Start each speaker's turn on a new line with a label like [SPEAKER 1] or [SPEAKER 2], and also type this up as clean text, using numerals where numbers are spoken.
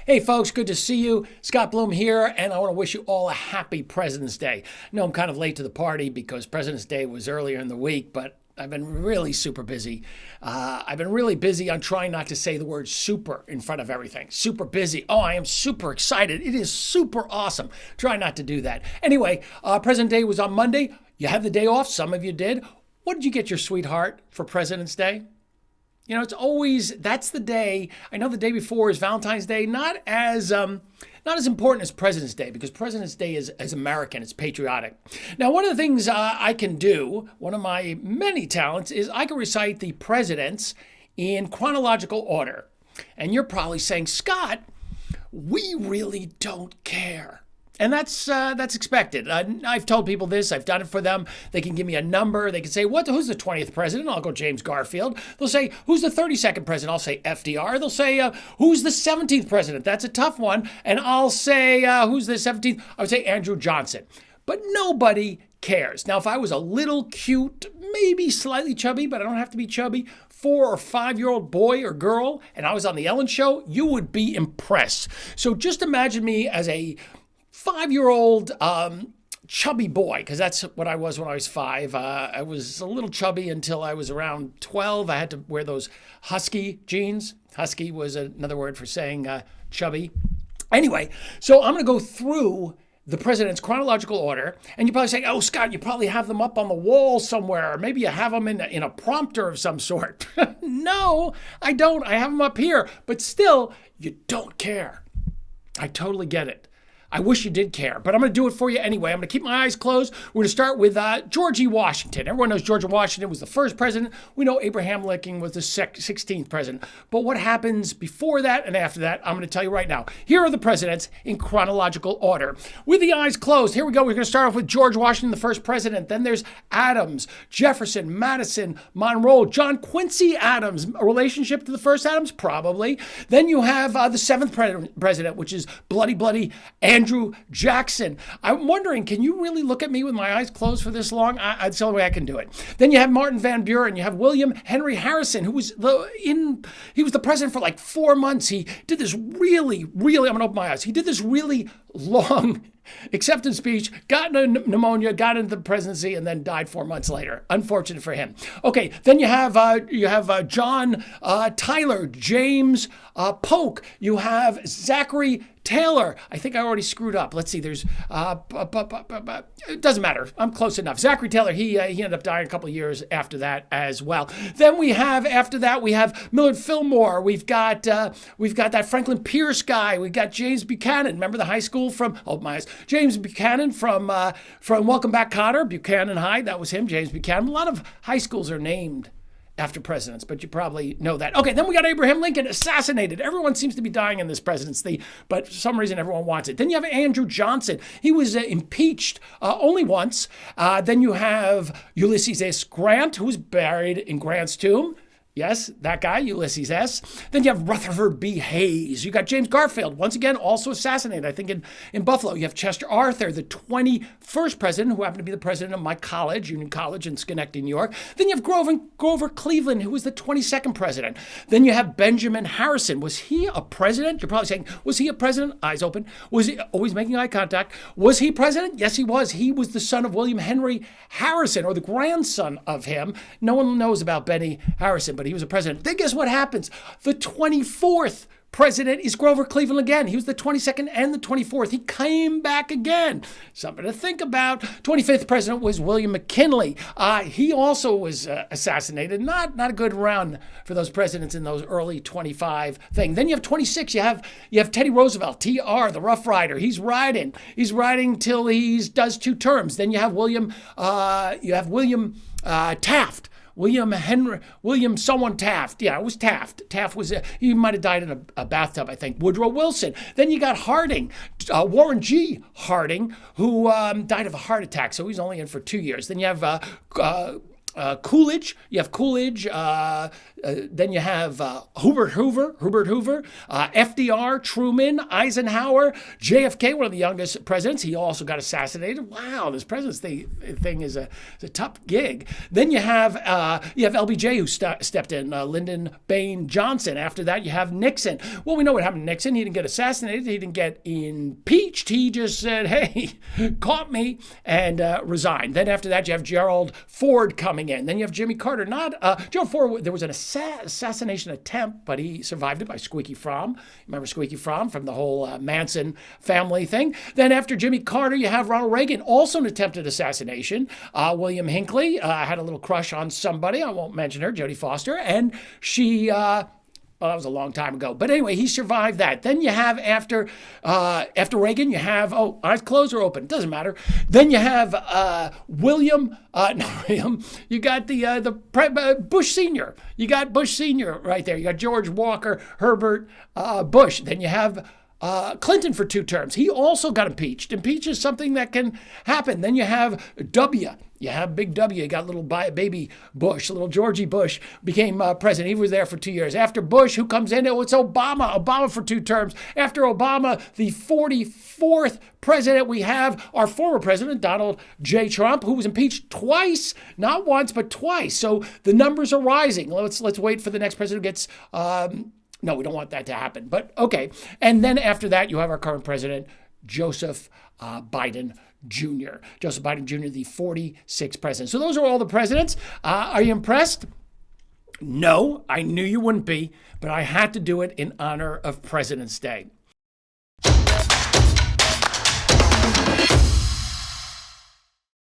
[SPEAKER 1] Hey folks, good to see you. Scott Bloom here, and I want to wish you all a happy President's Day. I know I'm kind of late to the party because President's Day was earlier in the week, but I've been really super busy. I've been really busy on trying not to say the word super in front of everything. Super busy. Oh, I am super excited. It is super awesome. Try not to do that. Anyway, President's Day was on Monday. You had the day off. Some of you did. What did you get your sweetheart for President's Day? You know, it's always, that's the day. I know the day before is Valentine's Day, not as important as President's Day, because President's Day is American, it's patriotic. Now, one of the things I can do, one of my many talents, is I can recite the presidents in chronological order. And you're probably saying, Scott, we really don't care. And that's expected. I've told people this. I've done it for them. They can give me a number. They can say, who's the 20th president? I'll go James Garfield. They'll say, who's the 32nd president? I'll say FDR. They'll say, who's the 17th president? That's a tough one. And I'll say, who's the 17th? I would say Andrew Johnson. But nobody cares. Now, if I was a little cute, maybe slightly chubby, but I don't have to be chubby, 4 or 5-year-old boy or girl, and I was on the Ellen Show, you would be impressed. So just imagine me as a 5-year-old chubby boy, because that's what I was when I was 5. I was a little chubby until I was around 12. I had to wear those husky jeans. Husky was another word for saying chubby. Anyway, so I'm going to go through the president's chronological order, and you're probably saying, oh, Scott, you probably have them up on the wall somewhere, or maybe you have them in a prompter of some sort. No, I don't. I have them up here, but still, you don't care. I totally get it. I wish you did care, but I'm going to do it for you anyway. I'm going to keep my eyes closed. We're going to start with George E. Washington. Everyone knows George Washington was the first president. We know Abraham Lincoln was the 16th president. But what happens before that and after that, I'm going to tell you right now. Here are the presidents in chronological order. With the eyes closed, here we go. We're going to start off with George Washington, the first president. Then there's Adams, Jefferson, Madison, Monroe, John Quincy Adams. A relationship to the first Adams? Probably. Then you have the seventh president, which is bloody Andrew Jackson. I'm wondering, can you really look at me with my eyes closed for this long? That's the only way I can do it. Then you have Martin Van Buren. You have William Henry Harrison, who was he was the president for like 4 months. He did this really, I'm going to open my eyes. He did this really long acceptance speech, got pneumonia, got into the presidency, and then died 4 months later. Unfortunate for him. Okay, then you have John Tyler, James Polk. You have Zachary Taylor. I think I already screwed up. Let's see. There's it doesn't matter. I'm close enough. Zachary Taylor. He ended up dying a couple of years after that as well. Then we have Millard Fillmore. We've got that Franklin Pierce guy. We've got James Buchanan. Remember the high school from James Buchanan from Welcome Back, Kotter. Buchanan High. That was him. James Buchanan. A lot of high schools are named after presidents, but you probably know that. Okay, then we got Abraham Lincoln assassinated. Everyone seems to be dying in this presidency, but for some reason everyone wants it. Then you have Andrew Johnson. He was impeached only once. Then you have Ulysses S. Grant, who's buried in Grant's tomb. Yes, that guy, Ulysses S. Then you have Rutherford B. Hayes. You got James Garfield, once again, also assassinated, I think, in Buffalo. You have Chester Arthur, the 21st president, who happened to be the president of my college, Union College in Schenectady, New York. Then you have Grover Cleveland, who was the 22nd president. Then you have Benjamin Harrison. Was he a president? You're probably saying, was he a president? Eyes open. Was he always making eye contact? Was he president? Yes, he was. He was the son of William Henry Harrison, or the grandson of him. No one knows about Benny Harrison, but he was a president. Then guess what happens? The 24th president is Grover Cleveland again. He was the 22nd and the 24th. He came back again. Something to think about. 25th president was William McKinley. He also was assassinated. Not a good run for those presidents in those early 25 thing. Then you have 26. You have Teddy Roosevelt, TR, the Rough Rider. He's riding till he does 2 terms. Then you have William Taft. William someone Taft. Yeah, it was Taft. Taft was, he might have died in a bathtub, I think. Woodrow Wilson. Then you got Harding, Warren G. Harding, who died of a heart attack, so he's only in for 2 years. Then you have Coolidge. You have Coolidge. Then you have Hubert Hoover, FDR, Truman, Eisenhower, JFK, one of the youngest presidents. He also got assassinated. Wow, this presidency thing is a tough gig. Then you have LBJ who stepped in, Lyndon Baines Johnson. After that, you have Nixon. Well, we know what happened to Nixon. He didn't get assassinated. He didn't get impeached. He just said, hey, caught me, and resigned. Then after that, you have Gerald Ford coming in. Then you have Jimmy Carter. Gerald Ford, there was an assassination attempt, but he survived it by Squeaky Fromm. Remember Squeaky Fromm from the whole Manson family thing? Then after Jimmy Carter, you have Ronald Reagan, also an attempted assassination. William Hinckley had a little crush on somebody. I won't mention her, Jodie Foster, and she... well, that was a long time ago. But anyway, he survived that. Then you have, after Reagan, you have, eyes closed or open, doesn't matter. Then you have you got Bush Sr. You got Bush Sr. right there. You got George Walker, Herbert Bush. Then you have Clinton for 2 terms. He also got impeached. Impeach is something that can happen. Then you have W. You have Big W. You got little baby Bush, little Georgie Bush became president. He was there for 2 years. After Bush, who comes in? Oh, it's Obama. Obama for 2 terms. After Obama, the 44th president we have, our former president, Donald J. Trump, who was impeached twice, not once, but twice. So the numbers are rising. Let's wait for the next president who gets... No, we don't want that to happen. But okay. And then after that, you have our current president, Joseph Biden Jr. Joseph Biden Jr., the 46th president. So those are all the presidents. Are you impressed? No, I knew you wouldn't be, but I had to do it in honor of President's Day.